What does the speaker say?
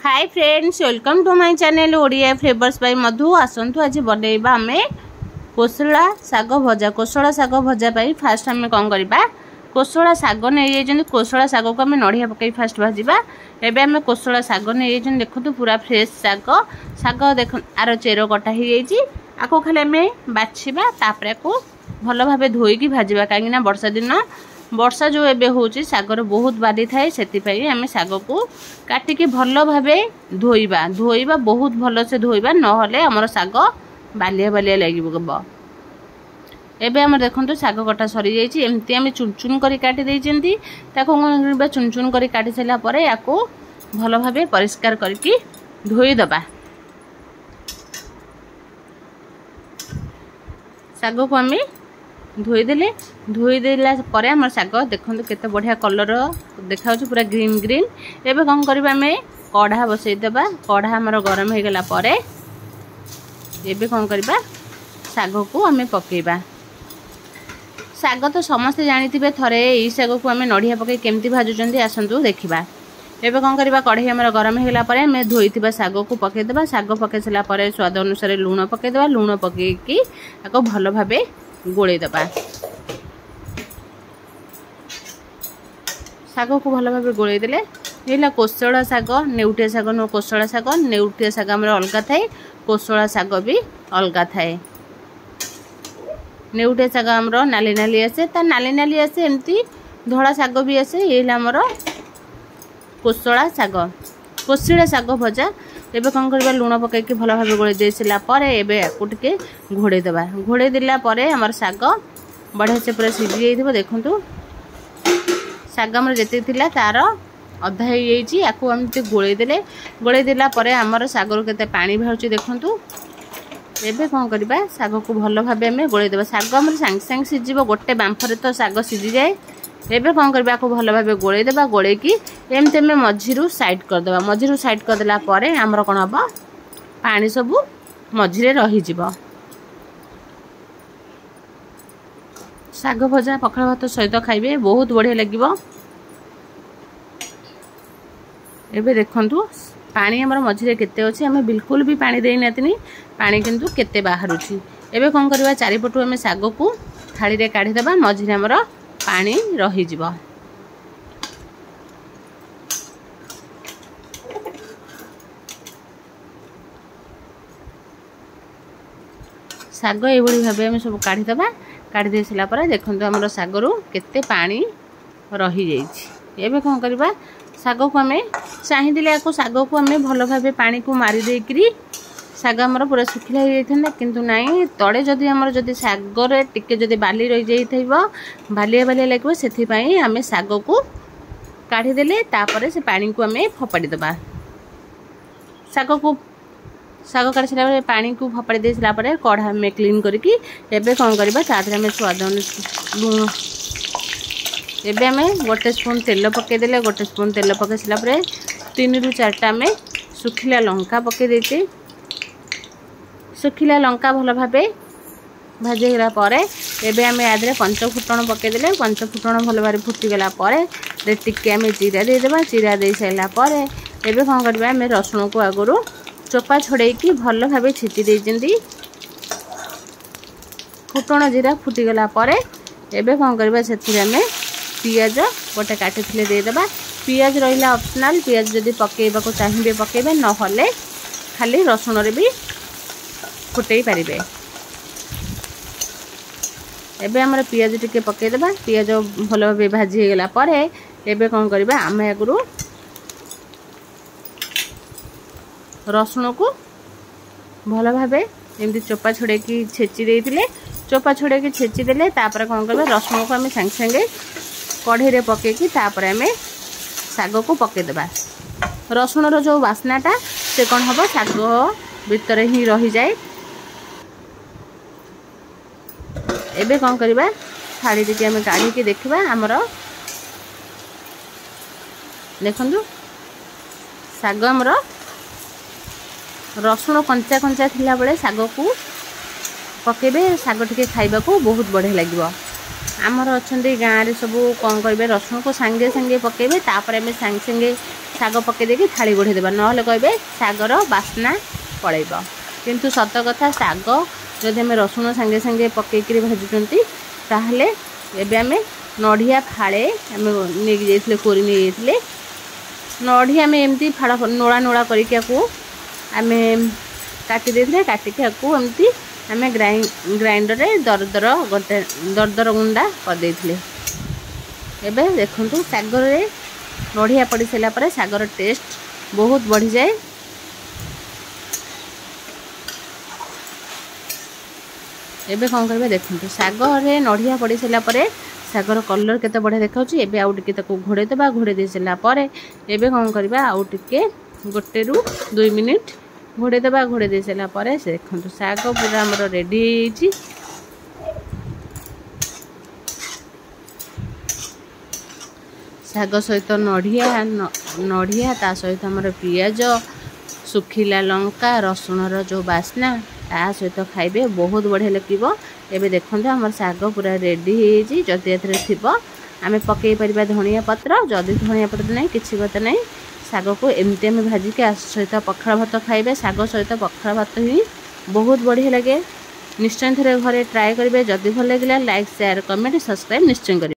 Hi friends, welcome to my channel Odia flavours by Madhu. आसंतु आज बनैबा आमे कोसला साग भजा। कोसला साग भजा पाई फास्ट आमे कोन करबा, कोसला साग नै जेजन कोसला साग को आमे नडिया पकई फास्ट भाजीबा। एबे आमे कोसला साग नै जेजन देखंतु पूरा फ्रेश साग। साग देखन आरो चेरो कटा ही जेजी, आको खाली आमे बाछिबा, तापरे को भलो भाबे धोई की भाजीबा। काहे ना वर्षा दिन, वर्षा जो एबे होची सागर बहुत बादी थाए, सेति पई आमे साग को काटी के भलो भाबे धोइबा बहुत भलो से धोइबा, न होले हमर साग बालिया बालिया लागिबो। एबे हमर देखंतु साग कटा सरी जाईची। एमती आमे चुन चुन करी काटी देइचंती। ताको बा चुन चुन करी काटी सला परे याको भलो भाबे परिष्कार करके धोई दबा। साग को आमे धोई देला परे हमर साग देखंतु केते बढ़िया कलर देखाउछ, पूरा ग्रीन ग्रीन। एबे कोन करबा, आमे कढ़ा बसई देबा। कढ़ा हमर गरम हे गेला परे एबे कोन करबा, साग को आमे पकेइबा। साग तो समस्त जानिथिबे, थरे ई साग को आमे नडिया पके केमती भाजुचंती आसंतु देखिबा। एबे कोन करबा, कढ़ाई हमर गरम हे गेला परे आमे धोइथिबा साग को पके देबा। साग पके सला परे स्वाद अनुसार लूण पके देबा। लूण पके की आको भलो भाबे गोळे दबा। साग को भलो भाबे गोळे देले एला कोसला साग, नेउटिया साग नो कोसला साग। नेउटिया साग हमर अलगा थाए, कोसला साग भी अलगा थाए। नेउटिया साग हमर नाली नाली आसे, ता नाली नाली आसे, एमती धोळा साग भी आसे। एला हमर कोसला साग, कोसला साग भजा। एबे कोन करबा, लूण पकाई के भलो भाबे गोळे देसिला परे एबे याकु टिके घोड़े देबा। घोड़े दिला परे हमर साग बढ़िया से पूरा सिझी जाइथिबो। देखंतु साग हमर जते थिला तार अधा हे जाइची। याकु हम ते गोळे देला परे हमर साग रो केते पानी बाहरची देखंतु। एबे कोन करबा, साग को भलो भाबे हमें गोळे देबा। साग हमर संग संग सिझिबो, गोटे बांफरे तो साग सिझी जाए। एबे कोन करबा, को भलो भाबे गोळे देबा। गोळे की एमते में मझिरु साइड कर देबा। मझिरु साइड कर देला परे हमर कोन हबा, पानी सब मझिरे रही जिवो। साग भजा पखाल भात सहित खाइबे, बहुत बढ़िया लागिवो। एबे देखंतु पानी हमर मझिरे केते अछि, हमें बिल्कुल भी पानी देई नथिनी। पानी किंतु केते बाहरुछि। एबे कोन करबा, चारिपटु हमें साग को थाली रे काढी देबा। मझिरे हमर पानी रही जिवो। साग एभली भाबे हम सब काढी देबा। काढी दे सला पर देखंतु हमर साग रो केते पानी रही जाईछि। एबे कोन करबा, साग को हमें चाहि दिले को साग को हमें भलो भाबे पानी को मारी देकरी साग हमर पूरा सुखिला हो जाइथन। किंतु नाही, तळे जदी हमर जदी साग रे टिके जदी बाली रही जाइथैबो, बालिया बालिया लागबो, सेथि पई हमें साग को काढी देले तापरे से पानी को हमें फपाडी देबा। साग काढी सला परे पानी को फपाडी दे सला परे कढ़ा में क्लीन करके एबे कोन करबा, तादरे हमें स्वाद अनुसार लूण। एबे हमें गोटे स्पून तेल पके देले। गोटे स्पून तेल पके सला परे 3 रु 4टा में सुखिला लंका पके देते। सुखिला लंका भलो भाबे भाजी गला परे एबे हमें आदरे पंच फुटण पके देले। पंच फुटण भलो भाबे फुटी गला परे रे टिके हमें जीरा दे देबा। जीरा दे सैला परे एबे कोन करबा, हमें रसुण को आगरो चोपा छोड़े की भलो भाबे छिटी देइजंती। फुटण जीरा फुटी गला परे एबे कोन करबा, सेथिरे हमें पियाज गोटे काटी थिले दे देबा। पियाज रहिला ऑप्शनल, पियाज जदी पकेइबा को चाहिबे पकेइबे, न होले खाली रसुण रे भी फुटई पारिबे। एबे हमर पियाज टिके पके देबा। पियाज भलो भाबे भाजी हे गेला परे एबे कोन करबा, आमे आगरो रसुण को भलो भाबे एमती चोपा छोड़े की छेची देइथिले। चोपा छोड़े की छेची देले तापर कोन करबा, रसुण को हमें संग संगे कढ़ी रे पके की तापर हमें साग को पके देबा। रसुण रो जो वासनाटा से कोन हबो, साग भीतर ही रही जाए। एबे कोन करबा, थाली टिके हमें काढी के देखबा। हमर देखंतु साग हमर रसुण कंचा कंचा थिला बेले साग को पकेबे। साग टिके खाइबा को बहुत बढ़िया लागिवो। आमर अच्छा गाँव में सब कौन करेंगे रसुण को सांगे सांगे पकेबे तापर आम सांगे सांगे ଶାଗ ପକାଇ ଦେଇକି ଥାଳି ବଢ଼େଇ ଦେବା, ନହେଲେ କହିବେ ଶାଗର ବାସ୍ନା ପଳେଇବ। କିନ୍ତୁ ସତ କଥା, ଶାଗ ଯଦି ଆମେ ରସୁଣ ସାଙ୍ଗେ ସାଙ୍ଗେ ପକାଇକିରି ଭାଜୁଛନ୍ତି ତାହେଲେ ଏବେ ଆମେ ନଡ଼ିଆ ଫାଳେ ଆମେ ନେଇକି ଯାଇଥିଲେ, କୋରି ନେଇଯାଇଥିଲେ। ନଡ଼ିଆ ଆମେ ଏମିତି ଫାଳ ନୋଳା ନୋଳା କରିକି ଆକୁ ଆମେ କାଟି ଦେଇଥିଲେ, କାଟିକି ଆକୁ ଏମିତି ଆମେ ଗ୍ରାଇଣ୍ଡରରେ ଦରଦର ଗୁଣ୍ଡା କରିଦେଇଥିଲେ। ଏବେ ଦେଖନ୍ତୁ ଶାଗରେ ନଡ଼ିଆ ପଡ଼ି ସାରିଲା ପରେ ଶାଗର ଟେଷ୍ଟ ବହୁତ ବଢ଼ିଯାଏ। ଏବେ କ'ଣ କରିବା ଦେଖନ୍ତୁ, ଶାଗରେ ନଡ଼ିଆ ପଡ଼ି ସାରିଲା ପରେ ଶାଗର କଲର୍ କେତେ ବଢ଼ିଆ ଦେଖାଉଛି। ଏବେ ଆଉ ଟିକେ ତାକୁ ଘୋଡ଼େଇ ଦେବା। ଘୋଡ଼େଇ ଦେଇ ସାରିଲା ପରେ ଏବେ କ'ଣ କରିବା, ଆଉ ଟିକେ 1 ରୁ 2 ମିନିଟ୍ ଘୋଡ଼େଇ ଦେବା। ଘୋଡ଼େଇ ଦେଇ ସାରିଲା ପରେ ସେ ଦେଖନ୍ତୁ ଶାଗ ପୁରା ଆମର ରେଡ଼ି ହେଇଯାଇଛି। ଶାଗ ସହିତ ନଡ଼ିଆ ତା ସହିତ ଆମର ପିଆଜ, ଶୁଖିଲା ଲଙ୍କା, ରସୁଣର ଯେଉଁ ବାସ୍ନା, ତା ସହିତ ଖାଇବେ ବହୁତ ବଢ଼ିଆ ଲାଗିବ। ଏବେ ଦେଖନ୍ତୁ ଆମର ଶାଗ ପୁରା ରେଡ଼ି ହେଇଯାଇଛି। ଯଦି ଏଥିରେ ଥିବ ଆମେ ପକାଇ ପାରିବା ଧନିଆ ପତ୍ର, ଯଦି ଧନିଆ ପତ୍ର ନାହିଁ କିଛି କଥା ନାହିଁ। ଶାଗକୁ ଏମିତି ଆମେ ଭାଜିକି ସହିତ ପଖାଳ ଭାତ ଖାଇବେ। ଶାଗ ସହିତ ପଖାଳ ଭାତ ହିଁ ବହୁତ ବଢ଼ିଆ ଲାଗେ। ନିଶ୍ଚୟ ଥରେ ଘରେ ଟ୍ରାଏ କରିବେ। ଯଦି ଭଲ ଲାଗିଲା ଲାଇକ୍, ସେୟାର, କମେଣ୍ଟ, ସବସ୍କ୍ରାଇବ୍ ନିଶ୍ଚୟ କରିବେ।